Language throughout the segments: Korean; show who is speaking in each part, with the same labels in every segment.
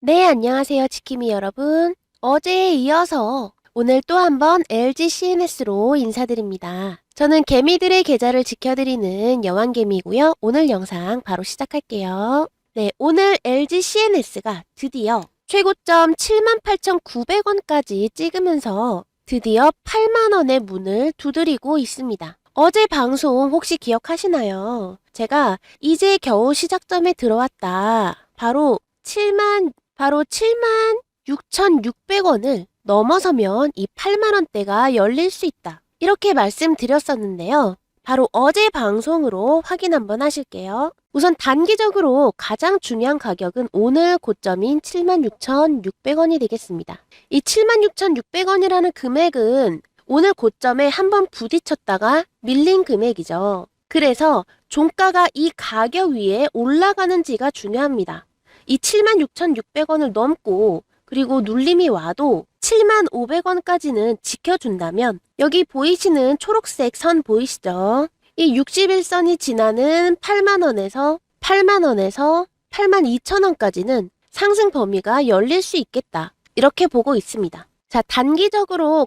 Speaker 1: 네, 안녕하세요, 지킴이 여러분. 어제에 이어서 오늘 또 한번 LG CNS로 인사드립니다. 저는 개미들의 계좌를 지켜드리는 여왕개미고요. 오늘 영상 바로 시작할게요. 네, 오늘 LG CNS가 드디어 최고점 78,900원까지 찍으면서 드디어 8만원의 문을 두드리고 있습니다. 어제 방송 혹시 기억하시나요? 제가 이제 겨우 시작점에 들어왔다. 바로 76,600원을 넘어서면 이 8만원대가 열릴 수 있다. 이렇게 말씀드렸었는데요. 바로 어제 방송으로 확인 한번 하실게요. 우선 단기적으로 가장 중요한 가격은 오늘 고점인 76,600원이 되겠습니다. 이 76,600원이라는 금액은 오늘 고점에 한번 부딪혔다가 밀린 금액이죠. 그래서 종가가 이 가격 위에 올라가는지가 중요합니다. 이 76,600원을 넘고 그리고 눌림이 와도 7,500원까지는 지켜준다면 여기 보이시는 초록색 선 보이시죠? 이 60일선이 지나는 8만원에서 82,000원까지는 상승 범위가 열릴 수 있겠다. 이렇게 보고 있습니다. 자, 단기적으로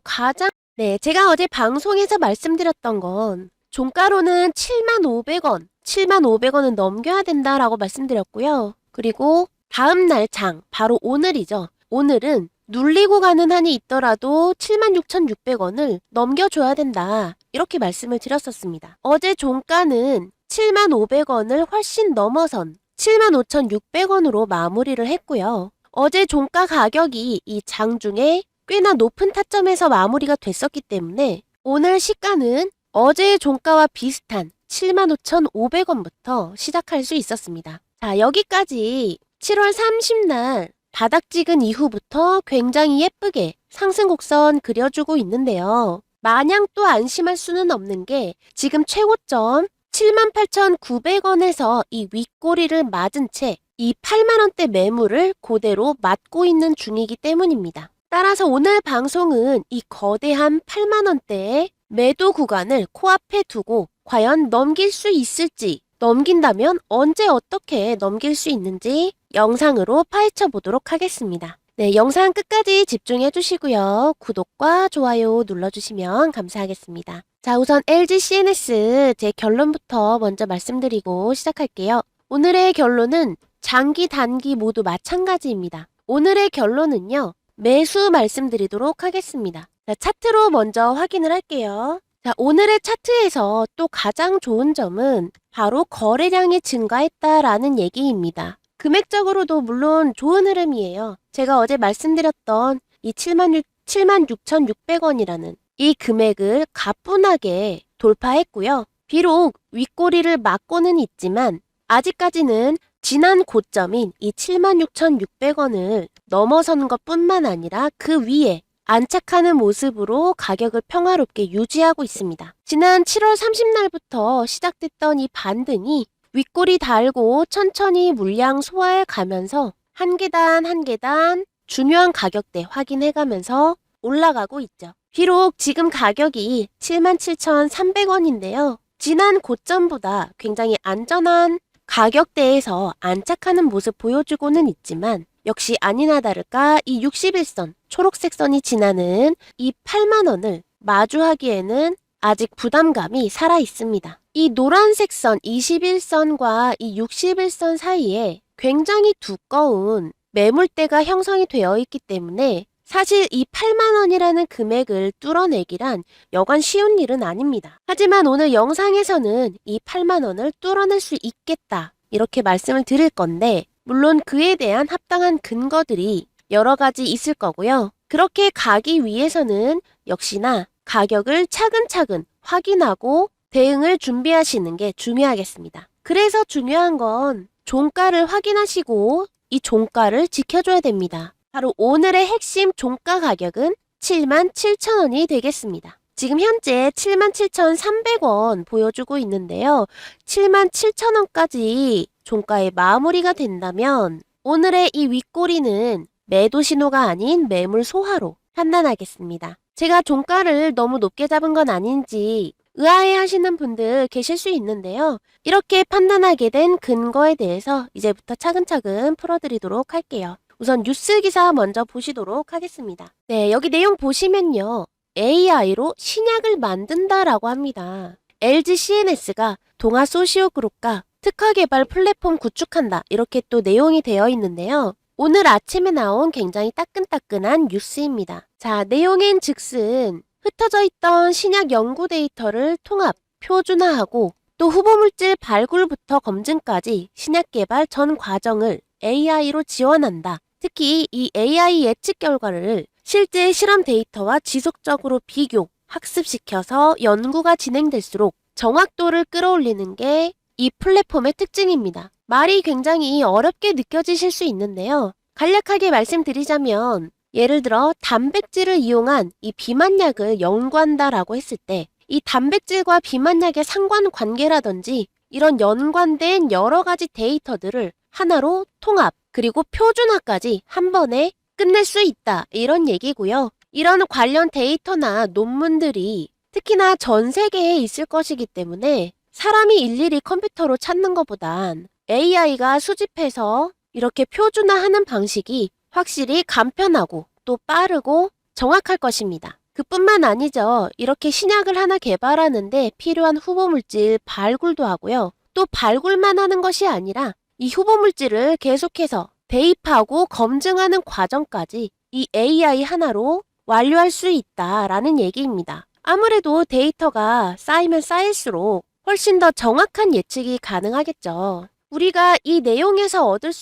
Speaker 1: 제가 어제 방송에서 말씀드렸던 건 종가로는 7,500원은 넘겨야 된다라고 말씀드렸고요. 그리고 다음 날 장, 바로 오늘이죠. 오늘은 눌리고 가는 한이 있더라도 76,600원을 넘겨줘야 된다. 이렇게 말씀을 드렸었습니다. 어제 종가는 7,500원을 훨씬 넘어선 75,600원으로 마무리를 했고요. 어제 종가 가격이 이 장중에 꽤나 높은 타점에서 마무리가 됐었기 때문에 오늘 시가는 어제의 종가와 비슷한 75,500원부터 시작할 수 있었습니다. 자, 여기까지 7월 30날 바닥 찍은 이후부터 굉장히 예쁘게 상승 곡선 그려주고 있는데요. 마냥 또 안심할 수는 없는 게 지금 최고점 78,900원에서 이 윗꼬리를 맞은 채 이 8만원대 매물을 그대로 맞고 있는 중이기 때문입니다. 따라서 오늘 방송은 이 거대한 8만원대의 매도 구간을 코앞에 두고 과연 넘길 수 있을지, 넘긴다면 언제 어떻게 넘길 수 있는지 영상으로 파헤쳐 보도록 하겠습니다. 네, 영상 끝까지 집중해 주시고요. 구독과 좋아요 눌러주시면 감사하겠습니다. 자, 우선 LG CNS 제 결론부터 먼저 말씀드리고 시작할게요. 오늘의 결론은 장기, 단기 모두 마찬가지입니다. 오늘의 결론은요. 매수 말씀드리도록 하겠습니다. 자, 차트로 먼저 확인을 할게요. 자, 오늘의 차트에서 또 가장 좋은 점은 바로 거래량이 증가했다라는 얘기입니다. 금액적으로도 물론 좋은 흐름이에요. 제가 어제 말씀드렸던 이 76,600원이라는 이 금액을 가뿐하게 돌파했고요. 비록 윗꼬리를 맞고는 있지만 아직까지는 지난 고점인 이 76,600원을 넘어선 것뿐만 아니라 그 위에 안착하는 모습으로 가격을 평화롭게 유지하고 있습니다. 지난 7월 30날부터 시작됐던 이 반등이 윗꼬리 달고 천천히 물량 소화해 가면서 한 계단 한 계단 중요한 가격대 확인해가면서 올라가고 있죠. 비록 지금 가격이 77,300원인데요. 지난 고점보다 굉장히 안전한 가격대에서 안착하는 모습 보여주고는 있지만 역시 아니나 다를까 이 61선 초록색 선이 지나는 이 8만원을 마주하기에는 아직 부담감이 살아 있습니다. 이 노란색 선 21선과 이 61선 사이에 굉장히 두꺼운 매물대가 형성이 되어 있기 때문에 사실 이 8만원이라는 금액을 뚫어내기란 여간 쉬운 일은 아닙니다. 하지만 오늘 영상에서는 이 8만원을 뚫어낼 수 있겠다 이렇게 말씀을 드릴 건데 물론 그에 대한 합당한 근거들이 여러 가지 있을 거고요. 그렇게 가기 위해서는 역시나 가격을 차근차근 확인하고 대응을 준비하시는 게 중요하겠습니다. 그래서 중요한 건 종가를 확인하시고 이 종가를 지켜줘야 됩니다. 바로 오늘의 핵심 종가 가격은 77,000원이 되겠습니다. 지금 현재 77,300원 보여주고 있는데요. 77,000원까지 종가의 마무리가 된다면 오늘의 이 윗꼬리는 매도 신호가 아닌 매물 소화로 판단하겠습니다. 제가 종가를 너무 높게 잡은 건 아닌지 의아해 하시는 분들 계실 수 있는데요. 이렇게 판단하게 된 근거에 대해서 이제부터 차근차근 풀어드리도록 할게요. 우선 뉴스 기사 먼저 보시도록 하겠습니다. 네, 여기 내용 보시면요. AI로 신약을 만든다라고 합니다. LG CNS가 동아 소시오그룹과 특화 개발 플랫폼 구축한다. 이렇게 또 내용이 되어 있는데요. 오늘 아침에 나온 굉장히 따끈따끈한 뉴스입니다. 자, 내용인 즉슨 흩어져 있던 신약 연구 데이터를 통합, 표준화하고 또 후보물질 발굴부터 검증까지 신약 개발 전 과정을 AI로 지원한다. 특히 이 AI 예측 결과를 실제 실험 데이터와 지속적으로 비교, 학습시켜서 연구가 진행될수록 정확도를 끌어올리는 게 이 플랫폼의 특징입니다. 말이 굉장히 어렵게 느껴지실 수 있는데요. 간략하게 말씀드리자면 예를 들어 단백질을 이용한 이 비만약을 연구한다라고 했을 때 이 단백질과 비만약의 상관관계라든지 이런 연관된 여러 가지 데이터들을 하나로 통합 그리고 표준화까지 한 번에 끝낼 수 있다. 이런 얘기고요. 이런 관련 데이터나 논문들이 특히나 전 세계에 있을 것이기 때문에 사람이 일일이 컴퓨터로 찾는 것보단 AI가 수집해서 이렇게 표준화하는 방식이 확실히 간편하고 또 빠르고 정확할 것입니다. 그뿐만 아니죠. 이렇게 신약을 하나 개발하는데 필요한 후보물질 발굴도 하고요. 또 발굴만 하는 것이 아니라 이 후보물질을 계속해서 대입하고 검증하는 과정까지 이 AI 하나로 완료할 수 있다라는 얘기입니다. 아무래도 데이터가 쌓이면 쌓일수록 훨씬 더 정확한 예측이 가능하겠죠. 우리가 이 내용에서 얻을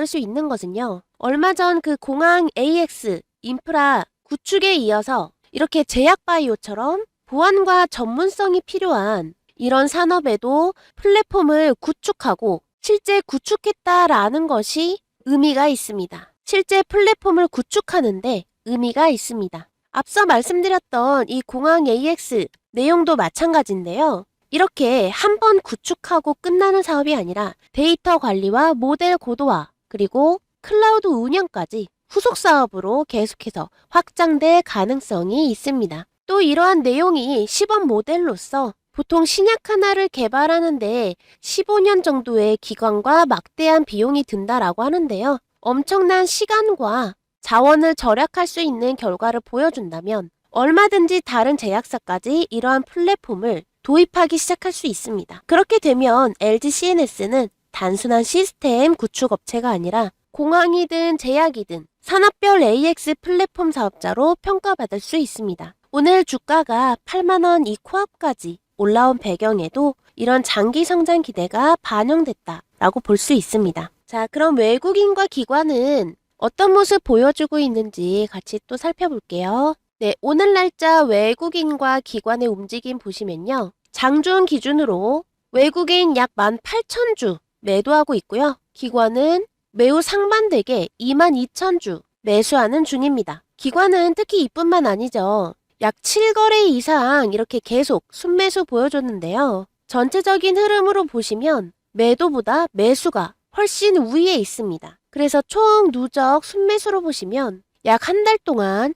Speaker 1: 수 있는 것은요. 얼마 전 그 공항 AX 인프라 구축에 이어서 이렇게 제약바이오처럼 보안과 전문성이 필요한 이런 산업에도 플랫폼을 구축하고 실제 구축했다라는 것이 의미가 있습니다. 실제 플랫폼을 구축하는데 의미가 있습니다. 앞서 말씀드렸던 이 공항 AX 내용도 마찬가지인데요. 이렇게 한 번 구축하고 끝나는 사업이 아니라 데이터 관리와 모델 고도화 그리고 클라우드 운영까지 후속 사업으로 계속해서 확장될 가능성이 있습니다. 또 이러한 내용이 시범 모델로서 보통 신약 하나를 개발하는데 15년 정도의 기간과 막대한 비용이 든다라고 하는데요. 엄청난 시간과 자원을 절약할 수 있는 결과를 보여준다면 얼마든지 다른 제약사까지 이러한 플랫폼을 도입하기 시작할 수 있습니다. 그렇게 되면 LG CNS는 단순한 시스템 구축 업체가 아니라 공항이든 제약이든 산업별 AX 플랫폼 사업자로 평가받을 수 있습니다. 오늘 주가가 8만원 이 코앞까지 올라온 배경에도 이런 장기 성장 기대가 반영됐다라고 볼 수 있습니다. 자, 그럼 외국인과 기관은 어떤 모습 보여주고 있는지 같이 또 살펴볼게요. 네, 오늘 날짜 외국인과 기관의 움직임 보시면요. 장중 기준으로 외국인 약 18,000주 매도하고 있고요. 기관은 매우 상반되게 22,000주 매수하는 중입니다. 기관은 특히 이뿐만 아니죠. 약 7거래 이상 이렇게 계속 순매수 보여줬는데요. 전체적인 흐름으로 보시면 매도보다 매수가 훨씬 우위에 있습니다. 그래서 총 누적 순매수로 보시면 약 한 달 동안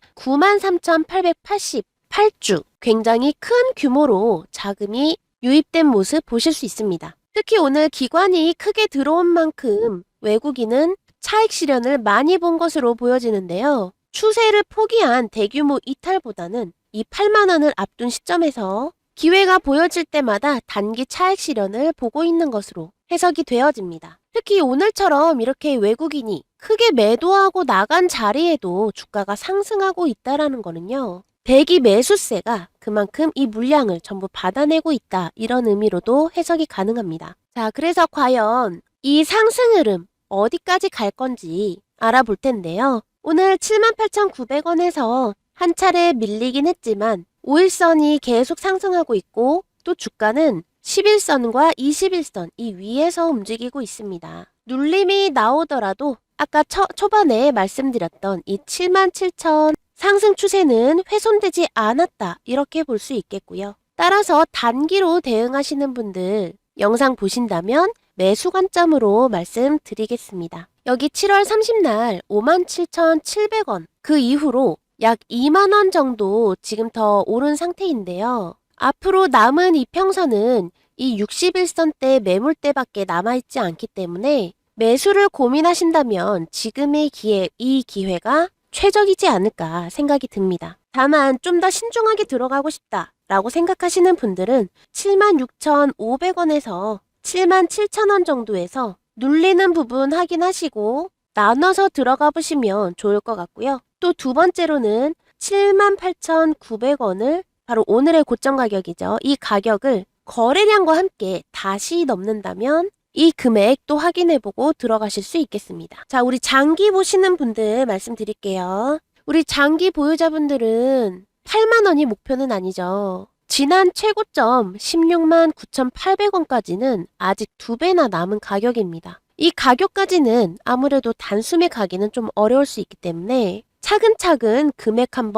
Speaker 1: 93,888주 굉장히 큰 규모로 자금이 유입된 모습 보실 수 있습니다. 특히 오늘 기관이 크게 들어온 만큼 외국인은 차익 실현을 많이 본 것으로 보여지는데요. 추세를 포기한 대규모 이탈보다는 이 8만 원을 앞둔 시점에서 기회가 보여질 때마다 단기 차익 실현을 보고 있는 것으로 해석이 되어집니다. 특히 오늘처럼 이렇게 외국인이 크게 매도하고 나간 자리에도 주가가 상승하고 있다라는 거는요. 대기 매수세가 그만큼 이 물량을 전부 받아내고 있다. 이런 의미로도 해석이 가능합니다. 자, 그래서 과연 이 상승 흐름 어디까지 갈 건지 알아볼 텐데요. 오늘 78,900원에서 한 차례 밀리긴 했지만 5일선이 계속 상승하고 있고 또 주가는 11선과 21선 이 위에서 움직이고 있습니다. 눌림이 나오더라도 아까 초반에 말씀드렸던 이 77,000 상승 추세는 훼손되지 않았다 이렇게 볼 수 있겠고요. 따라서 단기로 대응하시는 분들 영상 보신다면 매수 관점으로 말씀드리겠습니다. 여기 7월 30날 57,700원 그 이후로 약 2만원 정도 지금 더 오른 상태인데요. 앞으로 남은 이평선은 이 61선대 매물대밖에 남아있지 않기 때문에 매수를 고민하신다면 지금의 이 기회가 최적이지 않을까 생각이 듭니다. 다만 좀 더 신중하게 들어가고 싶다 라고 생각하시는 분들은 76,500원에서 77,000원 정도에서 눌리는 부분 확인하시고 나눠서 들어가 보시면 좋을 것 같고요. 또 두 번째로는 78,900원을 바로 오늘의 고점 가격이죠. 이 가격을 거래량과 함께 다시 넘는다면 이 금액 또 확인해보고 들어가실 수 있겠습니다. 자, 우리 장기 보시는 분들 말씀드릴게요. 우리 장기 보유자분들은 8만원이 목표는 아니죠. 지난 최고점 16만 9,800원까지는 아직 2배나 남은 가격입니다. 이 가격까지는 아무래도 단숨에 가기는 좀 어려울 수 있기 때문에 차근차근 금액 한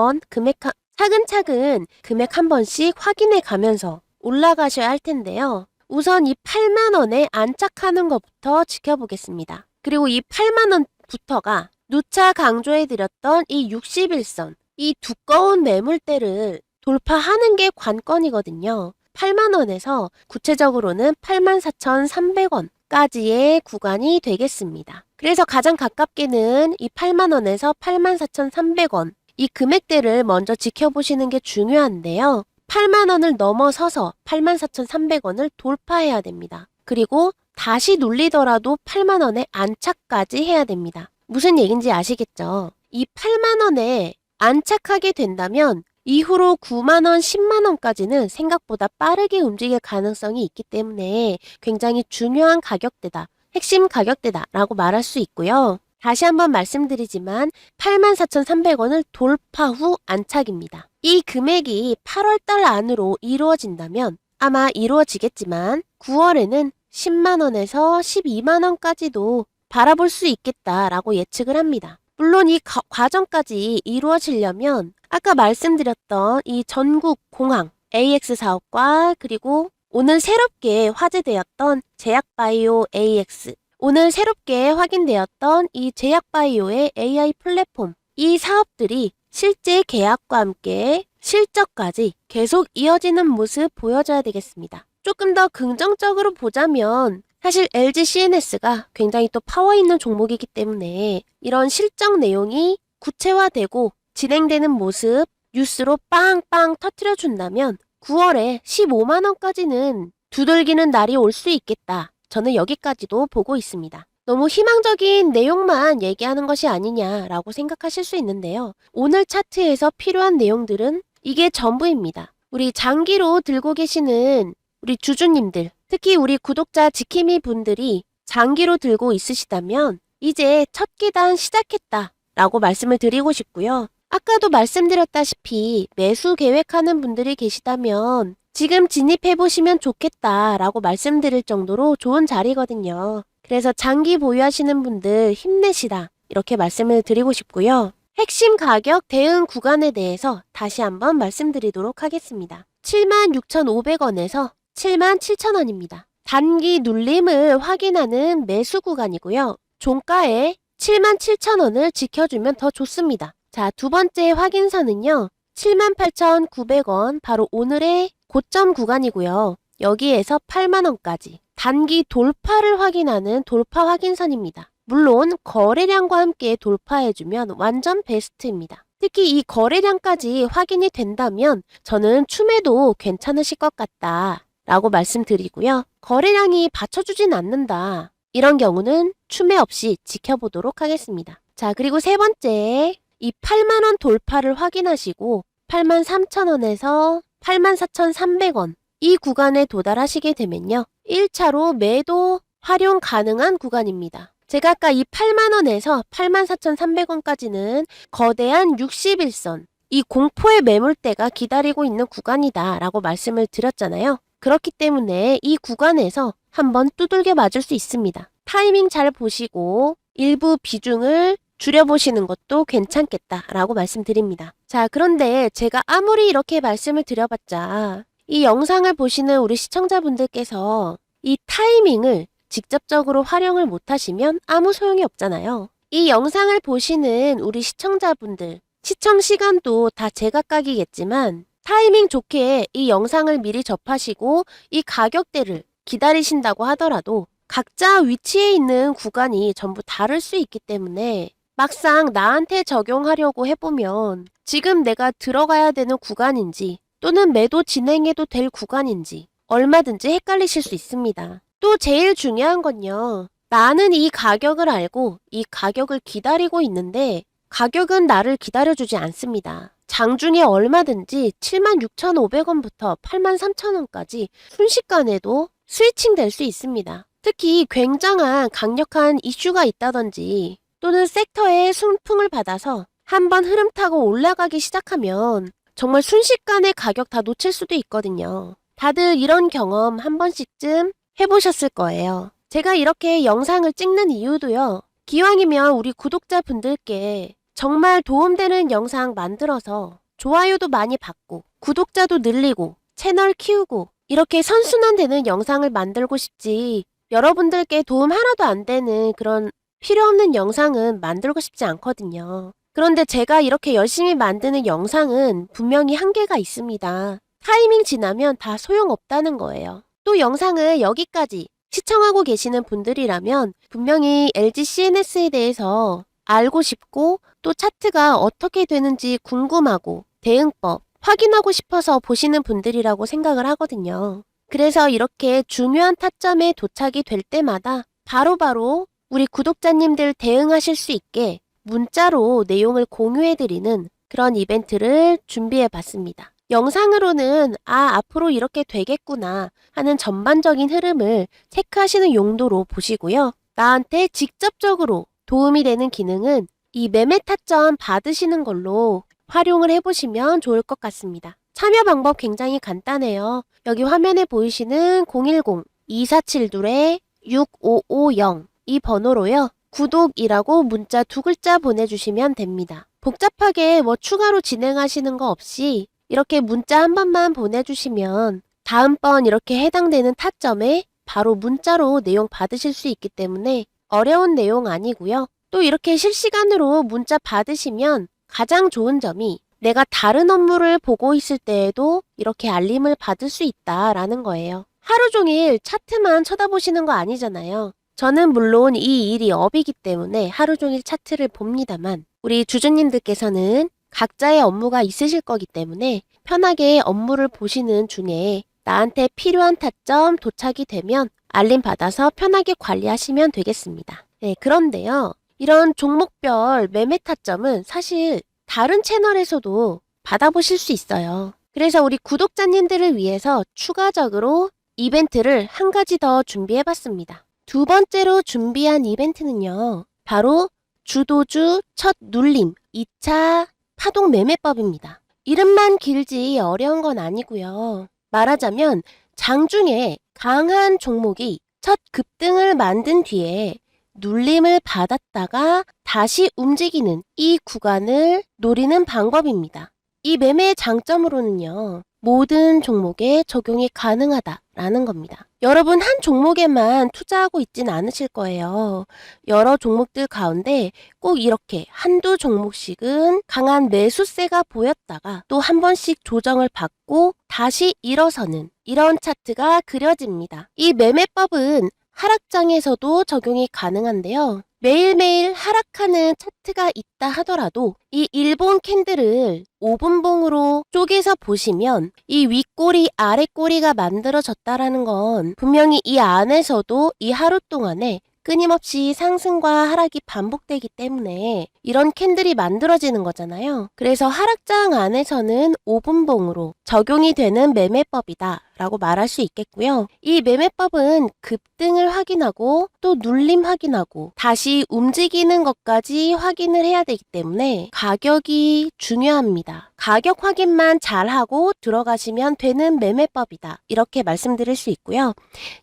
Speaker 1: 번씩 확인해 가면서 올라가셔야 할 텐데요. 우선 이 8만원에 안착하는 것부터 지켜보겠습니다. 그리고 이 8만원부터가 누차 강조해드렸던 이 61선, 이 두꺼운 매물대를 돌파하는 게 관건이거든요. 8만원에서 구체적으로는 84,300원까지의 구간이 되겠습니다. 그래서 가장 가깝게는 이 8만원에서 84,300원 이 금액대를 먼저 지켜보시는 게 중요한데요. 8만원을 넘어서서 84,300원을 돌파해야 됩니다. 그리고 다시 눌리더라도 8만원에 안착까지 해야 됩니다. 무슨 얘기인지 아시겠죠? 이 8만원에 안착하게 된다면 이후로 9만원, 10만원까지는 생각보다 빠르게 움직일 가능성이 있기 때문에 굉장히 중요한 가격대다, 핵심 가격대다 라고 말할 수 있고요. 다시 한번 말씀드리지만 84,300원을 돌파 후 안착입니다. 이 금액이 8월달 안으로 이루어진다면 아마 이루어지겠지만 9월에는 10만원에서 12만원까지도 바라볼 수 있겠다라고 예측을 합니다. 물론 이 과정까지 이루어지려면 아까 말씀드렸던 이 전국 공항 AX 사업과 그리고 오늘 새롭게 화제되었던 제약바이오 AX, 오늘 새롭게 확인되었던 이 제약바이오의 AI 플랫폼, 이 사업들이 실제 계약과 함께 실적까지 계속 이어지는 모습 보여줘야 되겠습니다. 조금 더 긍정적으로 보자면 사실 LG CNS가 굉장히 또 파워 있는 종목이기 때문에 이런 실적 내용이 구체화되고 진행되는 모습 뉴스로 빵빵 터트려 준다면 9월에 15만원까지는 두들기는 날이 올 수 있겠다. 저는 여기까지도 보고 있습니다. 너무 희망적인 내용만 얘기하는 것이 아니냐라고 생각하실 수 있는데요. 오늘 차트에서 필요한 내용들은 이게 전부입니다. 우리 장기로 들고 계시는 우리 주주님들, 특히 우리 구독자 지킴이 분들이 장기로 들고 있으시다면 이제 첫 계단 시작했다 라고 말씀을 드리고 싶고요. 아까도 말씀드렸다시피 매수 계획하는 분들이 계시다면 지금 진입해보시면 좋겠다라고 말씀드릴 정도로 좋은 자리거든요. 그래서 장기 보유하시는 분들 힘내시라 이렇게 말씀을 드리고 싶고요. 핵심 가격 대응 구간에 대해서 다시 한번 말씀드리도록 하겠습니다. 76,500원에서 77,000원입니다. 단기 눌림을 확인하는 매수 구간이고요. 종가에 77,000원을 지켜주면 더 좋습니다. 자, 두 번째 확인선은요. 78,900원 바로 오늘의 고점 구간이고요. 여기에서 8만원까지 단기 돌파를 확인하는 돌파 확인선입니다. 물론 거래량과 함께 돌파해주면 완전 베스트입니다. 특히 이 거래량까지 확인이 된다면 저는 추매도 괜찮으실 것 같다 라고 말씀드리고요. 거래량이 받쳐주진 않는다. 이런 경우는 추매 없이 지켜보도록 하겠습니다. 자, 그리고 세 번째, 이 8만원 돌파를 확인하시고 83,000원에서 84,300원 이 구간에 도달하시게 되면요. 1차로 매도 활용 가능한 구간입니다. 제가 아까 이 8만원에서 84,300원까지는 거대한 61선, 이 공포의 매물대가 기다리고 있는 구간이다 라고 말씀을 드렸잖아요. 그렇기 때문에 이 구간에서 한번 두들겨 맞을 수 있습니다. 타이밍 잘 보시고 일부 비중을 줄여보시는 것도 괜찮겠다라고 말씀드립니다. 자, 그런데 제가 아무리 이렇게 말씀을 드려봤자 이 영상을 보시는 우리 시청자분들께서 이 타이밍을 직접적으로 활용을 못하시면 아무 소용이 없잖아요. 이 영상을 보시는 우리 시청자분들, 시청 시간도 다 제각각이겠지만 타이밍 좋게 이 영상을 미리 접하시고 이 가격대를 기다리신다고 하더라도 각자 위치에 있는 구간이 전부 다를 수 있기 때문에 막상 나한테 적용하려고 해보면 지금 내가 들어가야 되는 구간인지 또는 매도 진행해도 될 구간인지 얼마든지 헷갈리실 수 있습니다. 또 제일 중요한 건요. 나는 이 가격을 알고 이 가격을 기다리고 있는데 가격은 나를 기다려주지 않습니다. 장중에 얼마든지 76,500원부터 83,000원까지 순식간에도 스위칭 될 수 있습니다. 특히 굉장한 강력한 이슈가 있다든지 또는 섹터의 순풍을 받아서 한번 흐름 타고 올라가기 시작하면 정말 순식간에 가격 다 놓칠 수도 있거든요. 다들 이런 경험 한 번씩쯤 해보셨을 거예요. 제가 이렇게 영상을 찍는 이유도요. 기왕이면 우리 구독자분들께 정말 도움되는 영상 만들어서 좋아요도 많이 받고 구독자도 늘리고 채널 키우고 이렇게 선순환되는 영상을 만들고 싶지 여러분들께 도움 하나도 안 되는 그런 필요없는 영상은 만들고 싶지 않거든요. 그런데 제가 이렇게 열심히 만드는 영상은 분명히 한계가 있습니다. 타이밍 지나면 다 소용없다는 거예요. 또 영상을 여기까지 시청하고 계시는 분들이라면 분명히 LG CNS에 대해서 알고 싶고 또 차트가 어떻게 되는지 궁금하고 대응법 확인하고 싶어서 보시는 분들이라고 생각을 하거든요. 그래서 이렇게 중요한 타점에 도착이 될 때마다 바로바로 우리 구독자님들 대응하실 수 있게 문자로 내용을 공유해드리는 그런 이벤트를 준비해봤습니다. 영상으로는 앞으로 이렇게 되겠구나 하는 전반적인 흐름을 체크하시는 용도로 보시고요. 나한테 직접적으로 도움이 되는 기능은 이 매매 타점 받으시는 걸로 활용을 해보시면 좋을 것 같습니다. 참여 방법 굉장히 간단해요. 여기 화면에 보이시는 010-2472-6550 이 번호로요. 구독이라고 문자 2글자 보내주시면 됩니다. 복잡하게 추가로 진행하시는 거 없이 이렇게 문자 한 번만 보내주시면 다음번 이렇게 해당되는 타점에 바로 문자로 내용 받으실 수 있기 때문에 어려운 내용 아니고요. 또 이렇게 실시간으로 문자 받으시면 가장 좋은 점이 내가 다른 업무를 보고 있을 때에도 이렇게 알림을 받을 수 있다라는 거예요. 하루 종일 차트만 쳐다보시는 거 아니잖아요. 저는 물론 이 일이 업이기 때문에 하루 종일 차트를 봅니다만 우리 주주님들께서는 각자의 업무가 있으실 거기 때문에 편하게 업무를 보시는 중에 나한테 필요한 타점 도착이 되면 알림 받아서 편하게 관리하시면 되겠습니다. 네, 그런데요. 이런 종목별 매매 타점은 사실 다른 채널에서도 받아보실 수 있어요. 그래서 우리 구독자님들을 위해서 추가적으로 이벤트를 한 가지 더 준비해봤습니다. 두 번째로 준비한 이벤트는요. 바로 주도주 첫 눌림 2차 파동 매매법입니다. 이름만 길지 어려운 건 아니고요. 말하자면 장중에 강한 종목이 첫 급등을 만든 뒤에 눌림을 받았다가 다시 움직이는 이 구간을 노리는 방법입니다. 이 매매의 장점으로는요. 모든 종목에 적용이 가능하다라는 겁니다. 여러분 한 종목에만 투자하고 있진 않으실 거예요. 여러 종목들 가운데 꼭 이렇게 한두 종목씩은 강한 매수세가 보였다가 또 한 번씩 조정을 받고 다시 일어서는 이런 차트가 그려집니다. 이 매매법은 하락장에서도 적용이 가능한데요. 매일매일 하락하는 차트가 있다 하더라도 이 일본 캔들을 5분봉으로 쪼개서 보시면 이 윗꼬리 아랫꼬리가 만들어졌다라는 건 분명히 이 안에서도 이 하루 동안에 끊임없이 상승과 하락이 반복되기 때문에 이런 캔들이 만들어지는 거잖아요. 그래서 하락장 안에서는 5분봉으로 적용이 되는 매매법이다 라고 말할 수 있겠고요. 이 매매법은 급등을 확인하고 또 눌림 확인하고 다시 움직이는 것까지 확인을 해야 되기 때문에 가격이 중요합니다. 가격 확인만 잘하고 들어가시면 되는 매매법이다. 이렇게 말씀드릴 수 있고요.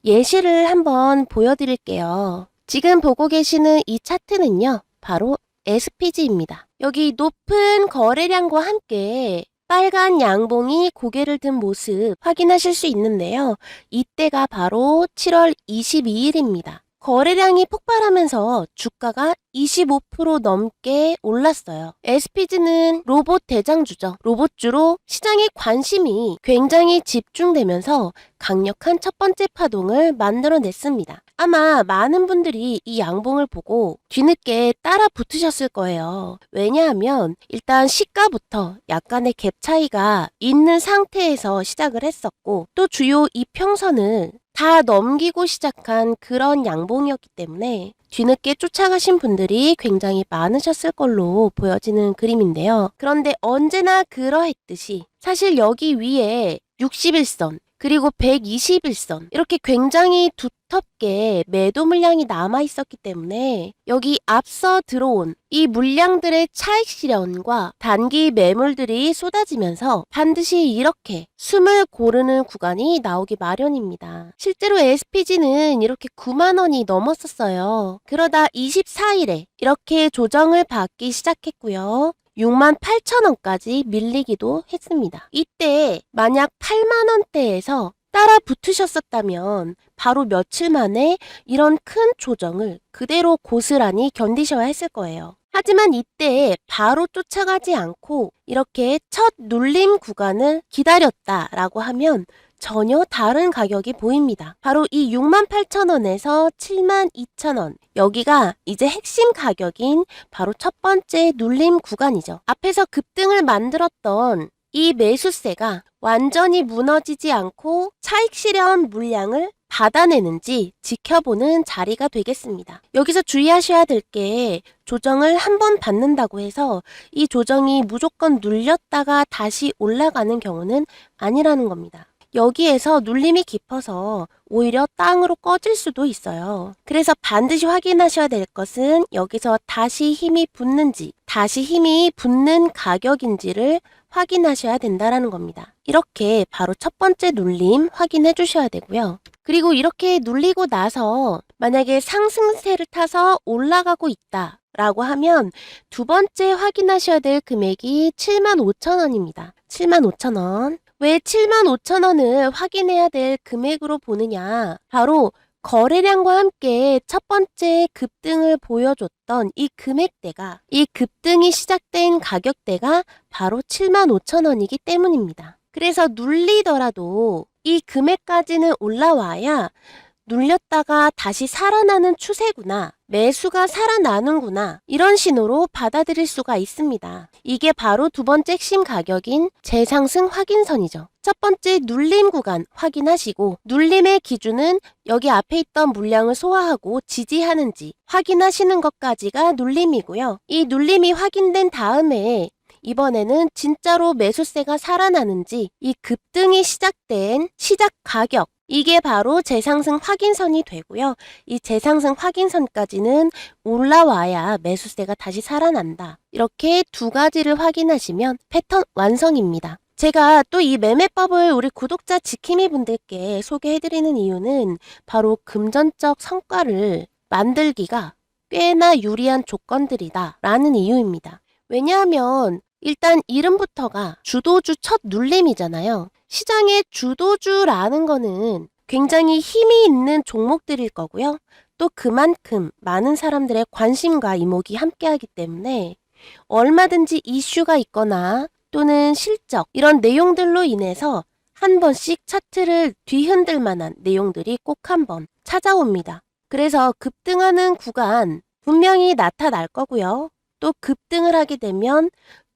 Speaker 1: 예시를 한번 보여드릴게요. 지금 보고 계시는 이 차트는요. 바로 SPG입니다. 여기 높은 거래량과 함께 빨간 양봉이 고개를 든 모습 확인하실 수 있는데요. 이때가 바로 7월 22일입니다. 거래량이 폭발하면서 주가가 25% 넘게 올랐어요. SPG는 로봇 대장주죠. 로봇주로 시장의 관심이 굉장히 집중되면서 강력한 첫 번째 파동을 만들어냈습니다. 아마 많은 분들이 이 양봉을 보고 뒤늦게 따라 붙으셨을 거예요. 왜냐하면 일단 시가부터 약간의 갭 차이가 있는 상태에서 시작을 했었고, 또 주요 이평선을 다 넘기고 시작한 그런 양봉이었기 때문에 뒤늦게 쫓아가신 분들이 굉장히 많으셨을 걸로 보여지는 그림인데요. 그런데 언제나 그러했듯이 사실 여기 위에 61선 그리고 121선 이렇게 굉장히 두텁게 매도 물량이 남아 있었기 때문에 여기 앞서 들어온 이 물량들의 차익 실현과 단기 매물들이 쏟아지면서 반드시 이렇게 숨을 고르는 구간이 나오기 마련입니다. 실제로 SPG는 이렇게 9만 원이 넘었었어요. 그러다 24일에 이렇게 조정을 받기 시작했고요. 68,000원까지 밀리기도 했습니다. 이때 만약 8만원대에서 따라 붙으셨었다면 바로 며칠 만에 이런 큰 조정을 그대로 고스란히 견디셔야 했을 거예요. 하지만 이때 바로 쫓아가지 않고 이렇게 첫 눌림 구간을 기다렸다라고 하면 전혀 다른 가격이 보입니다. 바로 이 68,000원에서 72,000원, 여기가 이제 핵심 가격인 바로 첫 번째 눌림 구간이죠. 앞에서 급등을 만들었던 이 매수세가 완전히 무너지지 않고 차익 실현 물량을 받아내는지 지켜보는 자리가 되겠습니다. 여기서 주의하셔야 될 게, 조정을 한 번 받는다고 해서 이 조정이 무조건 눌렸다가 다시 올라가는 경우는 아니라는 겁니다. 여기에서 눌림이 깊어서 오히려 땅으로 꺼질 수도 있어요. 그래서 반드시 확인하셔야 될 것은 여기서 다시 힘이 붙는지, 다시 힘이 붙는 가격인지를 확인하셔야 된다는 겁니다. 이렇게 바로 첫 번째 눌림 확인해 주셔야 되고요. 그리고 이렇게 눌리고 나서 만약에 상승세를 타서 올라가고 있다 라고 하면 두 번째 확인하셔야 될 금액이 75,000원입니다. 75,000원. 왜 75,000원을 확인해야 될 금액으로 보느냐? 바로 거래량과 함께 첫 번째 급등을 보여줬던 이 금액대가, 이 급등이 시작된 가격대가 바로 75,000원이기 때문입니다. 그래서 눌리더라도 이 금액까지는 올라와야 눌렸다가 다시 살아나는 추세구나, 매수가 살아나는구나, 이런 신호로 받아들일 수가 있습니다. 이게 바로 두 번째 핵심 가격인 재상승 확인선이죠. 첫 번째 눌림 구간 확인하시고, 눌림의 기준은 여기 앞에 있던 물량을 소화하고 지지하는지 확인하시는 것까지가 눌림이고요. 이 눌림이 확인된 다음에 이번에는 진짜로 매수세가 살아나는지, 이 급등이 시작된 시작 가격, 이게 바로 재상승 확인선이 되고요. 이 재상승 확인선까지는 올라와야 매수세가 다시 살아난다. 이렇게 두 가지를 확인하시면 패턴 완성입니다. 제가 또 이 매매법을 우리 구독자 지킴이 분들께 소개해드리는 이유는 바로 금전적 성과를 만들기가 꽤나 유리한 조건들이다 라는 이유입니다. 왜냐하면 일단 이름부터가 주도주 첫 눌림이잖아요. 시장의 주도주라는 거는 굉장히 힘이 있는 종목들일 거고요. 또 그만큼 많은 사람들의 관심과 이목이 함께하기 때문에 얼마든지 이슈가 있거나 또는 실적, 이런 내용들로 인해서 한 번씩 차트를 뒤흔들 만한 내용들이 꼭 한 번 찾아옵니다. 그래서 급등하는 구간 분명히 나타날 거고요. 또 급등을 하게 되면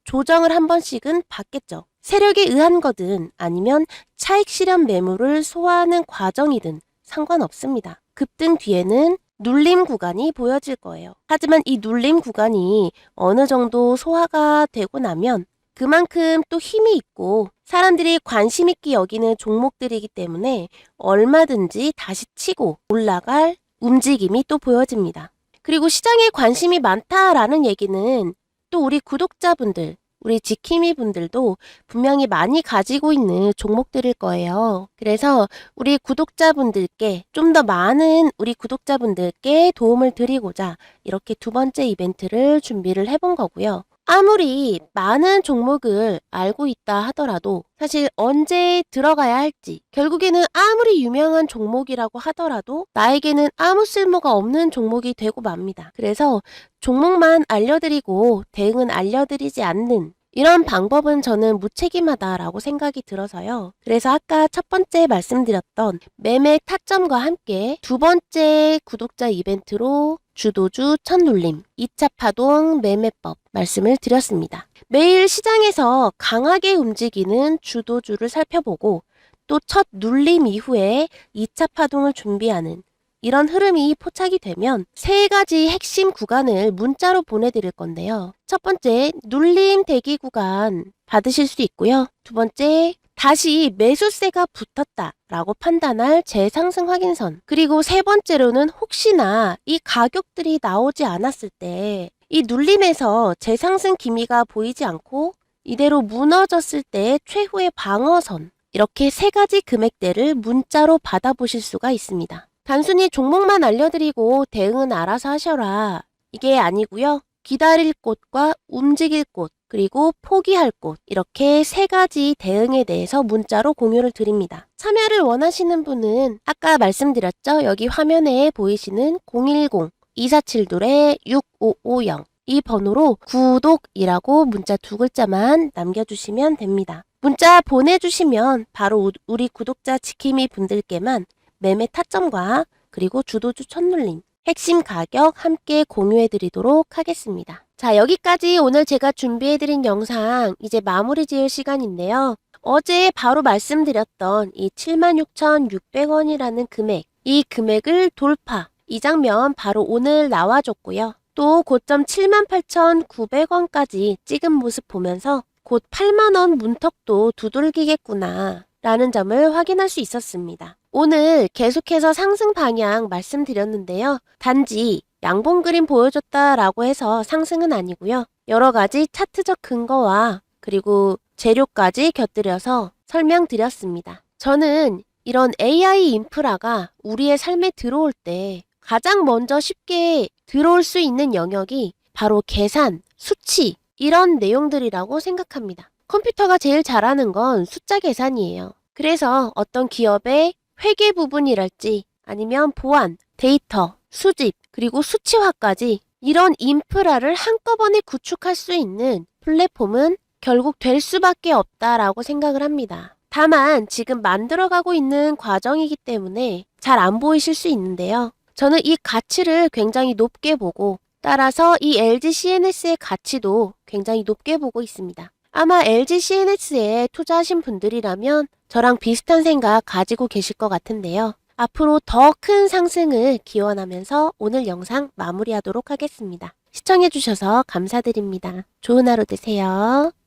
Speaker 1: 조정을 한 번씩은 받겠죠. 세력에 의한 거든 아니면 차익 실현 매물을 소화하는 과정이든 상관없습니다. 급등 뒤에는 눌림 구간이 보여질 거예요. 하지만 이 눌림 구간이 어느 정도 소화가 되고 나면 그만큼 또 힘이 있고 사람들이 관심 있게 여기는 종목들이기 때문에 얼마든지 다시 치고 올라갈 움직임이 또 보여집니다. 그리고 시장에 관심이 많다라는 얘기는 또 우리 구독자분들, 우리 지킴이 분들도 분명히 많이 가지고 있는 종목들일 거예요. 그래서 우리 구독자분들께, 좀 더 많은 우리 구독자분들께 도움을 드리고자 이렇게 두 번째 이벤트를 준비를 해본 거고요. 아무리 많은 종목을 알고 있다 하더라도 사실 언제 들어가야 할지, 결국에는 아무리 유명한 종목이라고 하더라도 나에게는 아무 쓸모가 없는 종목이 되고 맙니다. 그래서 종목만 알려드리고 대응은 알려드리지 않는 이런 방법은 저는 무책임하다라고 생각이 들어서요. 그래서 아까 첫 번째 말씀드렸던 매매 타점과 함께 두 번째 구독자 이벤트로 주도주 첫눌림, 2차 파동 매매법 말씀을 드렸습니다. 매일 시장에서 강하게 움직이는 주도주를 살펴보고 또 첫 눌림 이후에 2차 파동을 준비하는 이런 흐름이 포착이 되면 세 가지 핵심 구간을 문자로 보내드릴 건데요. 첫 번째, 눌림 대기 구간 받으실 수 있고요. 두 번째, 다시 매수세가 붙었다라고 판단할 재상승 확인선. 그리고 세 번째로는 혹시나 이 가격들이 나오지 않았을 때 이 눌림에서 재상승 기미가 보이지 않고 이대로 무너졌을 때 최후의 방어선. 이렇게 세 가지 금액대를 문자로 받아보실 수가 있습니다. 단순히 종목만 알려드리고 대응은 알아서 하셔라. 이게 아니고요. 기다릴 곳과 움직일 곳, 그리고 포기할 곳 이렇게 세 가지 대응에 대해서 문자로 공유를 드립니다. 참여를 원하시는 분은 아까 말씀드렸죠? 여기 화면에 보이시는 010-247-6550 이 번호로 구독이라고 문자 두 글자만 남겨주시면 됩니다. 문자 보내주시면 바로 우리 구독자 지킴이 분들께만 매매 타점과 그리고 주도주 첫눌림, 핵심 가격 함께 공유해드리도록 하겠습니다. 자, 여기까지 오늘 제가 준비해드린 영상 이제 마무리 지을 시간인데요. 어제 바로 말씀드렸던 이 76,600원이라는 금액, 이 금액을 돌파, 이 장면 바로 오늘 나와줬고요. 또 고점 78,900원까지 찍은 모습 보면서 곧 8만원 문턱도 두들기겠구나 라는 점을 확인할 수 있었습니다. 오늘 계속해서 상승 방향 말씀드렸는데요. 단지 양봉 그림 보여줬다라고 해서 상승은 아니고요. 여러 가지 차트적 근거와 그리고 재료까지 곁들여서 설명드렸습니다. 저는 이런 AI 인프라가 우리의 삶에 들어올 때 가장 먼저 쉽게 들어올 수 있는 영역이 바로 계산, 수치 이런 내용들이라고 생각합니다. 컴퓨터가 제일 잘하는 건 숫자 계산이에요. 그래서 어떤 기업의 회계 부분이랄지 아니면 보안, 데이터, 수집, 그리고 수치화까지 이런 인프라를 한꺼번에 구축할 수 있는 플랫폼은 결국 될 수밖에 없다라고 생각을 합니다. 다만 지금 만들어가고 있는 과정이기 때문에 잘 안 보이실 수 있는데요. 저는 이 가치를 굉장히 높게 보고 따라서 이 LG CNS의 가치도 굉장히 높게 보고 있습니다. 아마 LG CNS에 투자하신 분들이라면 저랑 비슷한 생각 가지고 계실 것 같은데요. 앞으로 더 큰 상승을 기원하면서 오늘 영상 마무리하도록 하겠습니다. 시청해주셔서 감사드립니다. 좋은 하루 되세요.